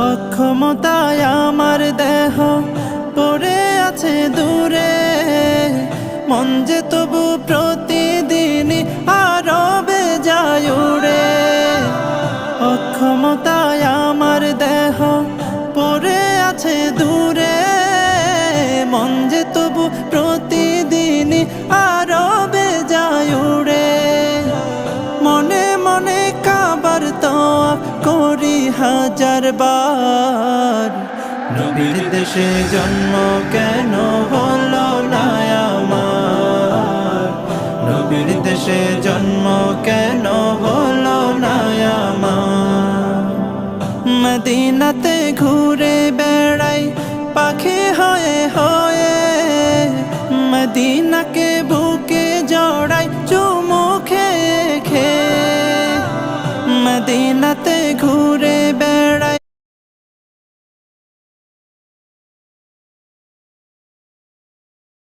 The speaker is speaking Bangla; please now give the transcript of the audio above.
অক্ষমতায় আমার দেহ পড়ে আছে দূরে, মন যে তবু প্রতিদিনই আরবে যায় উড়ে। অক্ষমতায় আমার দেহ পড়ে আছে দূরে, মন যে তবু প্রতিদিনই আরবে যায় উড়ে। মনে মনে কাবার তওয়াফ করি হাজার বার, নবীর দেশে জন্ম কেন হলো না আমার, নবীর দেশে জন্ম কেন হলো না আমার। মদিনাতে ঘুরে বেড়াই পাখি হয়ে হয়ে, মদিনাকে বুকে জড়াই চুমু খেয়ে খেয়ে। মদিনাতে